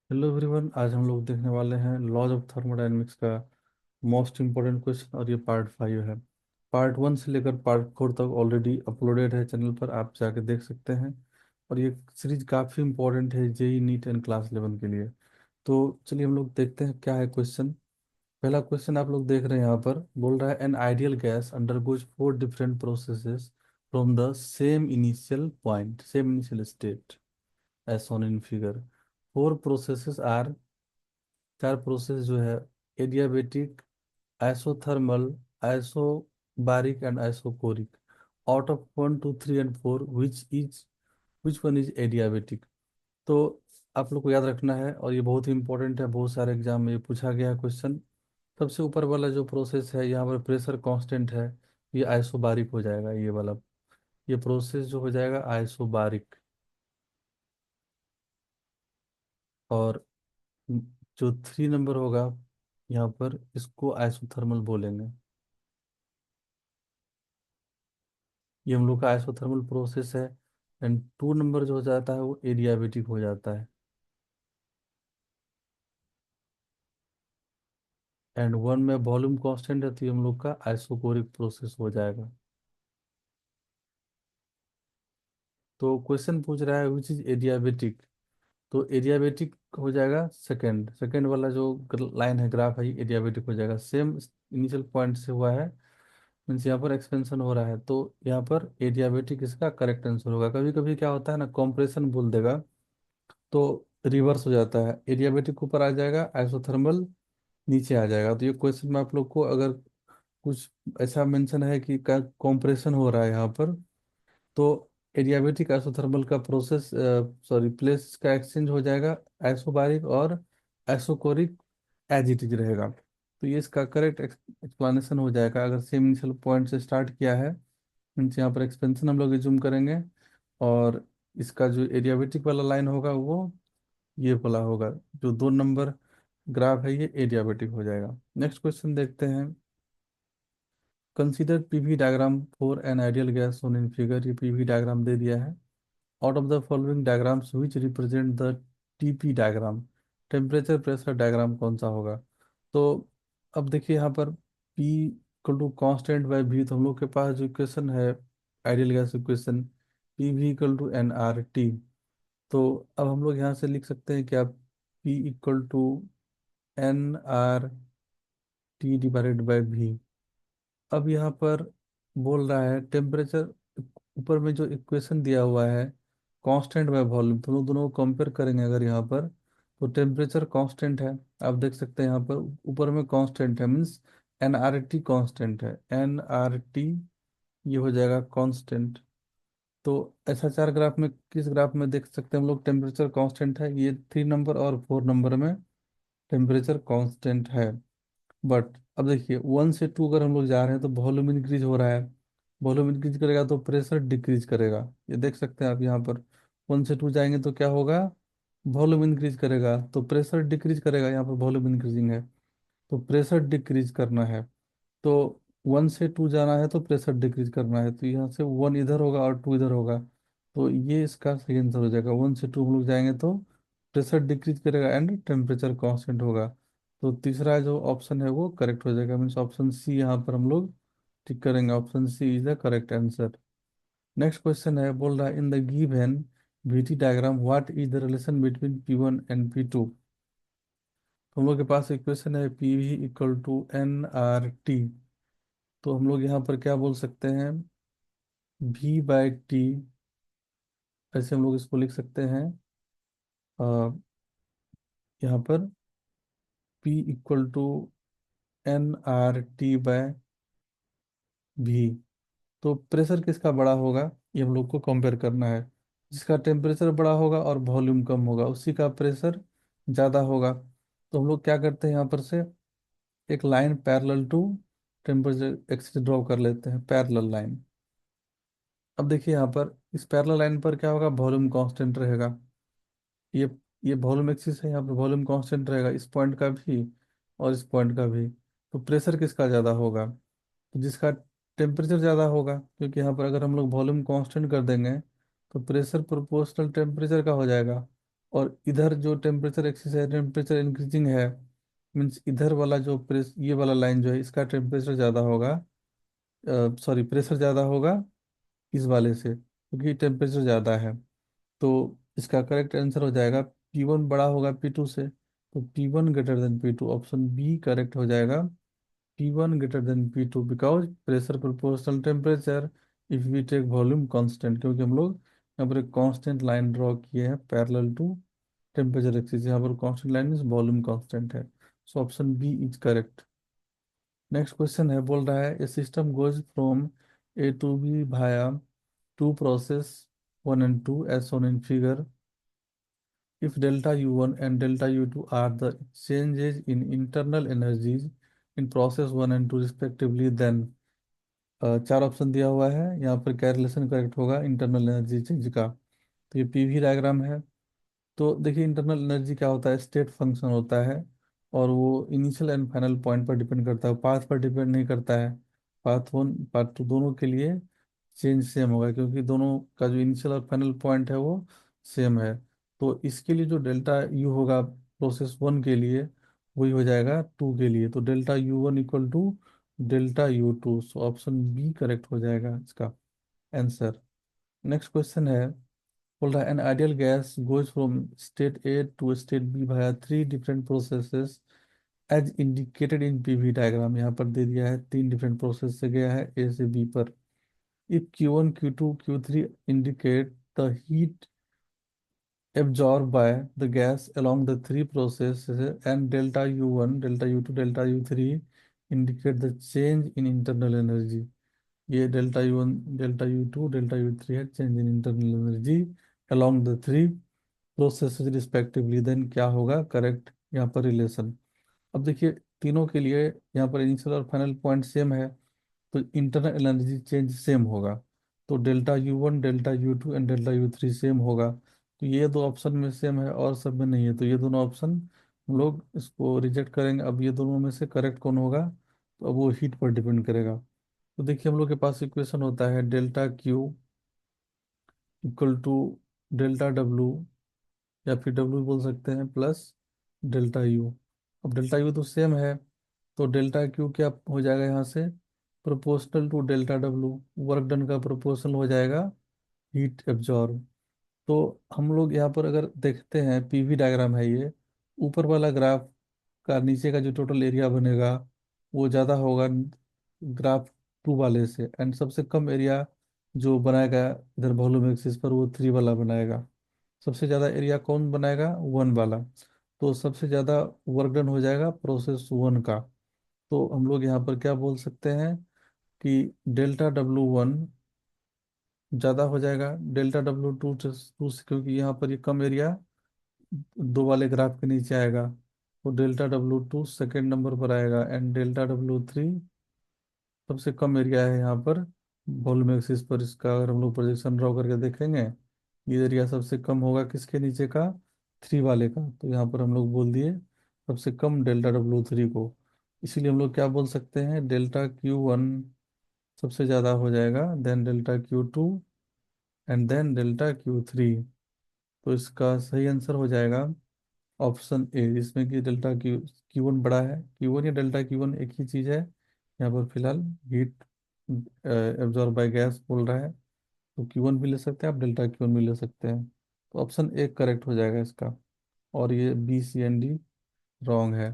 Hello everyone, आज हम लोग देखने वाले हैं लॉज ऑफ थर्मोडायनेमिक्स का मोस्ट इम्पोर्टेंट क्वेश्चन। और ये पार्ट 5 है। पार्ट 1 से लेकर पार्ट 4 तक ऑलरेडी अपलोडेड है चैनल पर, आप जाके देख सकते हैं। और ये सीरीज काफ़ी इम्पोर्टेंट है जेई नीट एंड क्लास 11 के लिए। तो चलिए हम लोग देखते हैं क्या है क्वेश्चन। पहला क्वेश्चन आप लोग देख रहे हैं यहाँ पर, बोल रहा है an ideal gas undergoes 4 different processes from the same initial state as shown in figure. Four processes are, चार प्रोसेस जो है, adiabatic, isothermal, isobaric and isochoric. Out of 1 2 3 and 4 which one is adiabatic. तो आप लोग को याद रखना है, और ये बहुत ही इंपॉर्टेंट है, बहुत सारे एग्जाम में ये पूछा गया है क्वेश्चन। सबसे ऊपर वाला जो प्रोसेस है, यहाँ पर प्रेशर कांस्टेंट है, ये आइसोबारिक हो जाएगा, ये वाला। ये प्रोसेस जो हो जाएगा आइसोबारिक। और जो 3 नंबर होगा यहाँ पर, इसको आइसोथर्मल बोलेंगे। ये हम लोग का आइसोथर्मल प्रोसेस है। एंड 2 नंबर जो हो जाता है वो एडियाबेटिक हो जाता है। एंड 1 में वॉल्यूम कांस्टेंट है, तो ये हम लोग का आइसोकोरिक प्रोसेस हो जाएगा। तो क्वेश्चन पूछ रहा है विच इज एडियाबेटिक। तो एडियाबेटिक हो जाएगा सेकंड सेकंड वाला जो लाइन है, ग्राफ है, ये एडियाबेटिक हो जाएगा। सेम इनिशियल पॉइंट से हुआ है, मीन्स यहाँ पर एक्सपेंशन हो रहा है, तो यहाँ पर एडियाबेटिक इसका करेक्ट आंसर होगा। कभी कभी क्या होता है ना, कॉम्प्रेशन बोल देगा तो रिवर्स हो जाता है, एडियाबेटिक ऊपर आ जाएगा, आइसोथर्मल नीचे आ जाएगा। तो ये क्वेश्चन में आप लोग को अगर कुछ ऐसा मेंशन है कि कॉम्प्रेशन हो रहा है यहाँ पर, तो एडियाबेटिक आइसोथर्मल का प्रोसेस, सॉरी, प्लेस का एक्सचेंज हो जाएगा, आइसोबारिक और आइसोकोरिक एज इट इज रहेगा। तो ये इसका करेक्ट एक्सप्लेनेशन हो जाएगा। अगर सेम इनिशियल पॉइंट से स्टार्ट किया है, मीन्स यहाँ पर एक्सपेंशन हम लोग एज्यूम करेंगे, और इसका जो एडियाबेटिक वाला लाइन होगा वो ये वाला होगा। जो 2 नंबर ग्राफ है ये एडियाबेटिक हो जाएगा। नेक्स्ट क्वेश्चन देखते हैं। Consider PV diagram for an ideal gas shown in figure. ये पीवी डायग्राम दे दिया है। Out of the following diagrams which represent the TP diagram, temperature pressure diagram कौन सा होगा। तो अब देखिए यहाँ पर P equal to constant by V, तो हम लोग के पास जो इक्वेशन है ideal gas equation, P V equal to n R T. तो अब हम लोग यहाँ से लिख सकते हैं क्या, P equal to n R T divided by V। अब यहाँ पर बोल रहा है टेम्परेचर, ऊपर में जो इक्वेशन दिया हुआ है कांस्टेंट बाय वॉल्यूम, दोनों दोनों को कंपेयर करेंगे अगर यहाँ पर, तो टेम्परेचर कांस्टेंट है। आप देख सकते हैं यहाँ पर ऊपर में कांस्टेंट है, means n R T constant है, एन आर टी ये हो जाएगा कांस्टेंट। तो ऐसा चार ग्राफ में, किस ग्राफ में देख सकते हैं हम लोग टेम्परेचर कांस्टेंट है, ये 3 नंबर और 4 नंबर में टेम्परेचर कांस्टेंट है। बट अब देखिए 1 से 2 अगर हम लोग जा रहे हैं तो वॉल्यूम इंक्रीज हो रहा है, वॉल्यूम इंक्रीज करेगा तो प्रेशर डिक्रीज करेगा। ये देख सकते हैं आप यहाँ पर, 1 से 2 जाएंगे तो क्या होगा, वॉल्यूम इंक्रीज करेगा तो प्रेशर डिक्रीज करेगा। यहाँ पर वॉल्यूम इंक्रीजिंग है तो प्रेशर डिक्रीज करना है। तो 1 से 2 जाना है तो प्रेशर डिक्रीज करना है, तो यहाँ से 1 इधर होगा और 2 इधर होगा। तो ये इसका सही आंसर हो जाएगा। 1 से 2 हम लोग जाएंगे तो प्रेशर डिक्रीज करेगा एंड टेम्परेचर कांस्टेंट होगा। तो तीसरा जो ऑप्शन है वो करेक्ट हो जाएगा, मीन्स ऑप्शन सी यहाँ पर हम लोग टिक करेंगे। Option c is the correct answer. Next question है, बोल रहा है in the given VT diagram what is the relation between P1 and P2। हम लोग के पास इक्वेशन है PV इक्वल टू nRT। तो हम लोग यहाँ पर क्या बोल सकते हैं, V/T, ऐसे हम लोग इसको लिख सकते हैं। यहाँ पर P इक्वल टू nRT/V। तो प्रेशर किसका बड़ा होगा, ये हम लोग को कंपेयर करना है। जिसका टेम्परेचर बड़ा होगा और वॉल्यूम कम होगा उसी का प्रेशर ज़्यादा होगा। तो हम लोग क्या करते हैं, यहाँ पर से एक line parallel to temperature axis draw कर लेते हैं, पैरेलल लाइन। अब देखिए यहाँ पर इस पैरेलल लाइन पर क्या होगा, वॉल्यूम कांस्टेंट रहेगा। ये ये वॉल्यूम एक्सिस है, यहाँ पर वॉल्यूम कांस्टेंट रहेगा, इस पॉइंट का भी और इस पॉइंट का भी। तो प्रेशर किसका ज़्यादा होगा, तो जिसका टेम्परेचर ज़्यादा होगा, क्योंकि यहाँ पर अगर हम लोग वॉल्यूम कांस्टेंट कर देंगे तो प्रेशर प्रोपोर्शनल टेम्परेचर का हो जाएगा। और इधर जो टेम्परेचर एक्सिस है, टेम्परेचर इंक्रीजिंग है, मीन्स इधर वाला जो प्रेस, ये वाला लाइन जो है इसका टेम्परेचर ज़्यादा होगा, सॉरी प्रेशर ज़्यादा होगा इस वाले से, क्योंकि टेम्परेचर ज़्यादा है। तो इसका करेक्ट आंसर हो जाएगा P1 बड़ा होगा P2 से, तो P1 greater than P2, option b correct हो जाएगा। P1 greater than P2 because pressure proportional temperature if we take volume constant, क्योंकि हम लोग यहाँ पर एक कांस्टेंट लाइन ड्रॉ किए हैं पैरेलल टू टेम्परेचर एक्सिस, यहाँ पर constant line means volume constant है। So option B is correct. Next question है, बोल रहा है a system goes from A to B भाया two process 1 and 2 as shown in figure. If delta U1 and delta U2 are the changes in internal energies in process 1 and 2 respectively, then चार option दिया हुआ है यहाँ पर, क्या relation correct होगा internal energy change का। तो ये पीवी डायग्राम है। तो देखिए इंटरनल एनर्जी क्या होता है, स्टेट फंक्शन होता है, और वो इनिशियल एंड फाइनल पॉइंट पर डिपेंड करता है, पाथ पर डिपेंड नहीं करता है। पाथ 1 पाथ 2 दोनों के लिए चेंज सेम होगा, क्योंकि दोनों का जो इनिशियल और फाइनल पॉइंट है वो सेम है। तो इसके लिए जो डेल्टा यू होगा प्रोसेस 1 के लिए, वही हो जाएगा 2 के लिए। तो delta U1 equal to delta U2, so option b correct हो जाएगा इसका आंसर। नेक्स्ट क्वेश्चन है, बोल रहा है an ideal gas goes from state a to state b via three different processes as indicated in PV diagram. यहाँ पर दे दिया है तीन डिफरेंट प्रोसेस से गया है ए से बी पर। If Q1 Q2 Q3 indicate the heat absorbed by the gas along the three processes, and delta U1 delta U2 delta U3 indicate the change in internal energy। ये delta U1 delta U2 delta U3 है, change in internal energy along the three processes respectively, then क्या होगा correct यहाँ पर relation. अब देखिए तीनों के लिए यहाँ पर इनिशियल और फाइनल पॉइंट सेम है, तो इंटरनल एनर्जी चेंज सेम होगा। तो delta U1 delta U2 and delta U3 same होगा। तो ये दो ऑप्शन में सेम है और सब में नहीं है, तो ये दोनों ऑप्शन हम लोग इसको रिजेक्ट करेंगे। अब ये दोनों में से करेक्ट कौन होगा, तो अब वो हीट पर डिपेंड करेगा। तो देखिए हम लोग के पास इक्वेशन होता है delta Q equal to delta W, या फिर W बोल सकते हैं, प्लस डेल्टा U। अब डेल्टा U तो सेम है, तो डेल्टा Q क्या हो जाएगा यहाँ से, proportional to delta W, work done का प्रोपोर्शनल हो जाएगा हीट एब्जॉर्ब। तो हम लोग यहाँ पर अगर देखते हैं पीवी डायग्राम है ये, ऊपर वाला ग्राफ का नीचे का जो टोटल एरिया बनेगा वो ज़्यादा होगा ग्राफ 2 वाले से, एंड सबसे कम एरिया जो बनाएगा इधर वॉल्यूम एक्सिस पर वो 3 वाला बनाएगा। सबसे ज़्यादा एरिया कौन बनाएगा, 1 वाला। तो सबसे ज़्यादा वर्क डन हो जाएगा प्रोसेस 1 का। तो हम लोग यहाँ पर क्या बोल सकते हैं कि डेल्टा W1 ज़्यादा हो जाएगा डेल्टा W2 टू से, क्योंकि यहाँ पर ये कम एरिया 2 वाले ग्राफ के नीचे आएगा। तो डेल्टा W2 सेकेंड नंबर पर आएगा, एंड डेल्टा W3 सबसे कम एरिया है यहाँ पर वॉल्यूम एक्सिस पर। इसका अगर हम लोग प्रोजेक्शन ड्रॉ करके देखेंगे, ये एरिया सबसे कम होगा किसके नीचे का, 3 वाले का। तो यहाँ पर हम लोग बोल दिए सबसे कम डेल्टा W3 को। इसीलिए हम लोग क्या बोल सकते हैं, डेल्टा Q1 सबसे ज़्यादा हो जाएगा, then delta Q2 and then delta Q3। तो इसका सही आंसर हो जाएगा ऑप्शन ए, जिसमें कि डेल्टा Q1 बड़ा है। Q1 या डेल्टा Q1 एक ही चीज़ है, यहाँ पर फिलहाल हीट एब्जॉर्ब बाय गैस बोल रहा है। तो Q1 भी ले सकते हैं आप, डेल्टा Q1 भी ले सकते हैं। तो ऑप्शन ए करेक्ट हो जाएगा इसका, और ये B C and D wrong है।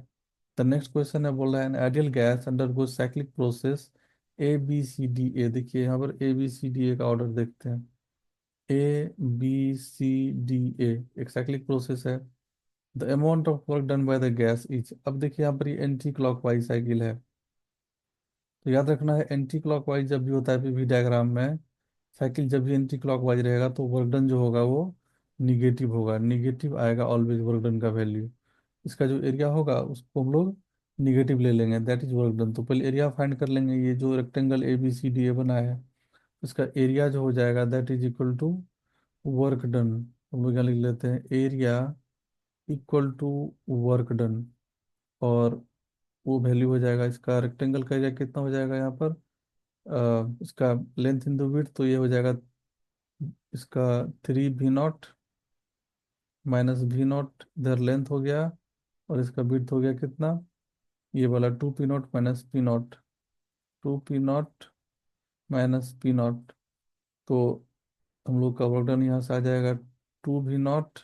द नेक्स्ट क्वेश्चन है, बोल रहा है an ideal gas undergoes cyclic process ABCDA। देखिए यहाँ पर ABCDA का ऑर्डर देखते हैं। ABCDA एक साइक्लिक प्रोसेस है। The amount of work done by the gas is, अब देखिए यहाँ पर ये एंटी क्लॉकवाइज साइकिल है। तो याद रखना है एंटी क्लॉकवाइज जब भी होता है पीवी डायग्राम में, साइकिल जब भी एंटी क्लॉकवाइज रहेगा तो वर्क डन जो होगा वो निगेटिव होगा, निगेटिव आएगा ऑलवेज वर्क डन का वैल्यू। इसका जो एरिया होगा उसको हम लोग निगेटिव ले लेंगे, दैट इज वर्क डन। तो पहले एरिया फाइंड कर लेंगे, ये जो रेक्टेंगल ABCDA बना है इसका एरिया जो हो जाएगा that is equal to work done. हम लोग यहाँ लिख लेते हैं area equal to work done, और वो वैल्यू हो जाएगा इसका रेक्टेंगल का एरिया कितना हो जाएगा यहाँ पर, इसका लेंथ इन द विड्थ, तो ये हो जाएगा इसका 3V0 माइनस भी नॉट इधर लेंथ हो गया, और इसका विड्थ हो गया कितना, ये वाला 2p0 minus P not, 2p0 minus P not. तो हम लोग का वर्क डन यहाँ से आ जाएगा 2v0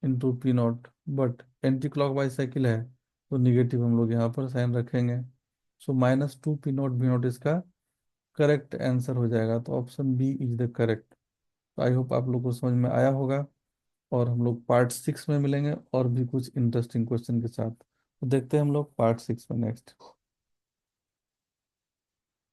into P not. But anti clock wise cycle है, तो निगेटिव हम लोग यहाँ पर साइन रखेंगे। सो -2p0 भी नॉट इसका करेक्ट आंसर हो जाएगा। तो option B is the correct. तो आई होप आप लोग को समझ में आया होगा, और हम लोग पार्ट 6 में मिलेंगे और भी कुछ इंटरेस्टिंग क्वेश्चन के साथ। तो देखते हैं हम लोग पार्ट 6 में नेक्स्ट।